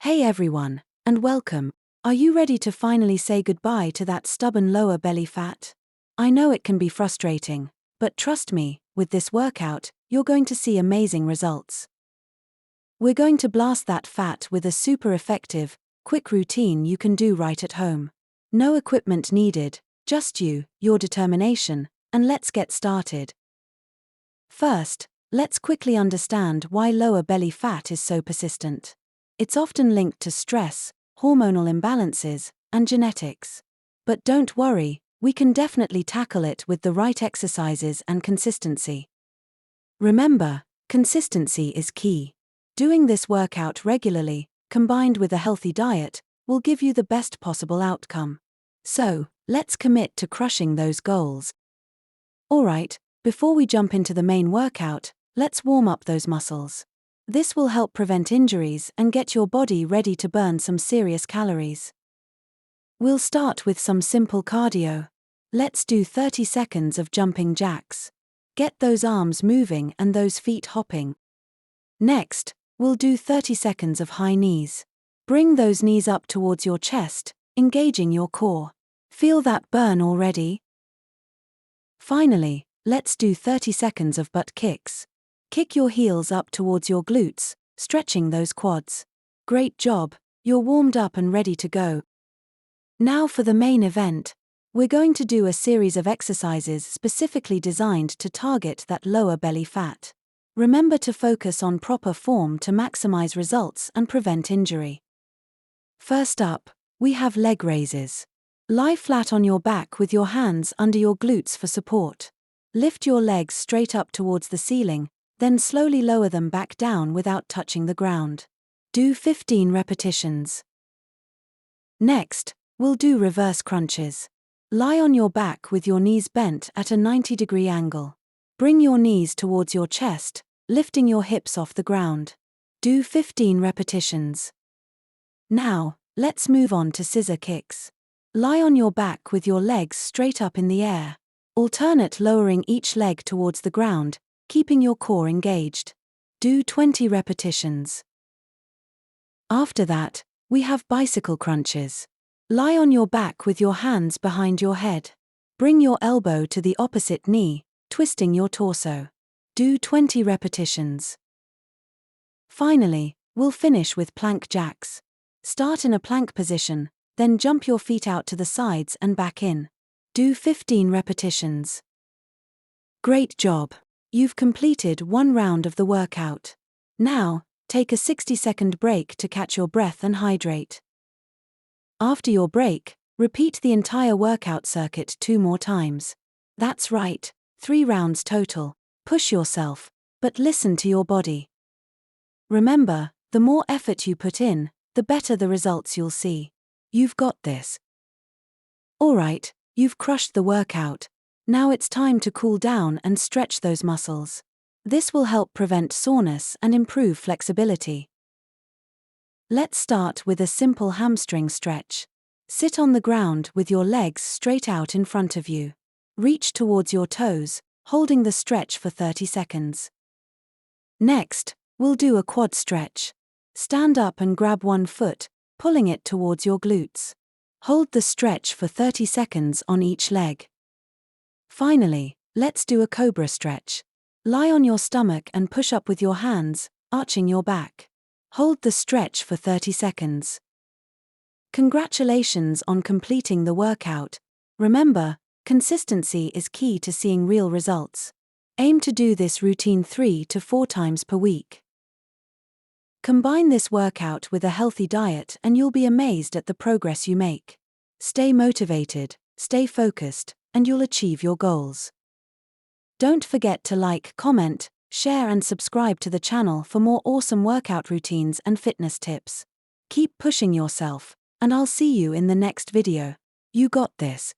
Hey everyone, and welcome. Are you ready to finally say goodbye to that stubborn lower belly fat? I know it can be frustrating, but trust me, with this workout, you're going to see amazing results. We're going to blast that fat with a super effective, quick routine you can do right at home. No equipment needed, just you, your determination, and let's get started. First, let's quickly understand why lower belly fat is so persistent. It's often linked to stress, hormonal imbalances, and genetics. But don't worry, we can definitely tackle it with the right exercises and consistency. Remember, consistency is key. Doing this workout regularly, combined with a healthy diet, will give you the best possible outcome. So, let's commit to crushing those goals. Alright, before we jump into the main workout, let's warm up those muscles. This will help prevent injuries and get your body ready to burn some serious calories. We'll start with some simple cardio. Let's do 30 seconds of jumping jacks. Get those arms moving and those feet hopping. Next, we'll do 30 seconds of high knees. Bring those knees up towards your chest, engaging your core. Feel that burn already? Finally, let's do 30 seconds of butt kicks. Kick your heels up towards your glutes, stretching those quads. Great job, you're warmed up and ready to go. Now for the main event. We're going to do a series of exercises specifically designed to target that lower belly fat. Remember to focus on proper form to maximize results and prevent injury. First up, we have leg raises. Lie flat on your back with your hands under your glutes for support. Lift your legs straight up towards the ceiling, then slowly lower them back down without touching the ground. Do 15 repetitions. Next, we'll do reverse crunches. Lie on your back with your knees bent at a 90-degree angle. Bring your knees towards your chest, lifting your hips off the ground. Do 15 repetitions. Now, let's move on to scissor kicks. Lie on your back with your legs straight up in the air. Alternate lowering each leg towards the ground, keeping your core engaged. Do 20 repetitions. After that, we have bicycle crunches. Lie on your back with your hands behind your head. Bring your elbow to the opposite knee, twisting your torso. Do 20 repetitions. Finally, we'll finish with plank jacks. Start in a plank position, then jump your feet out to the sides and back in. Do 15 repetitions. Great job! You've completed one round of the workout. Now, take a 60-second break to catch your breath and hydrate. After your break, repeat the entire workout circuit 2 more times. That's right, 3 rounds total. Push yourself, but listen to your body. Remember, the more effort you put in, the better the results you'll see. You've got this. Alright, you've crushed the workout. Now it's time to cool down and stretch those muscles. This will help prevent soreness and improve flexibility. Let's start with a simple hamstring stretch. Sit on the ground with your legs straight out in front of you. Reach towards your toes, holding the stretch for 30 seconds. Next, we'll do a quad stretch. Stand up and grab one foot, pulling it towards your glutes. Hold the stretch for 30 seconds on each leg. Finally, let's do a cobra stretch. Lie on your stomach and push up with your hands, arching your back. Hold the stretch for 30 seconds. Congratulations on completing the workout. Remember, consistency is key to seeing real results. Aim to do this routine 3 to 4 times per week. Combine this workout with a healthy diet and you'll be amazed at the progress you make. Stay motivated, stay focused, and you'll achieve your goals. Don't forget to like, comment, share and subscribe to the channel for more awesome workout routines and fitness tips. Keep pushing yourself, and I'll see you in the next video. You got this.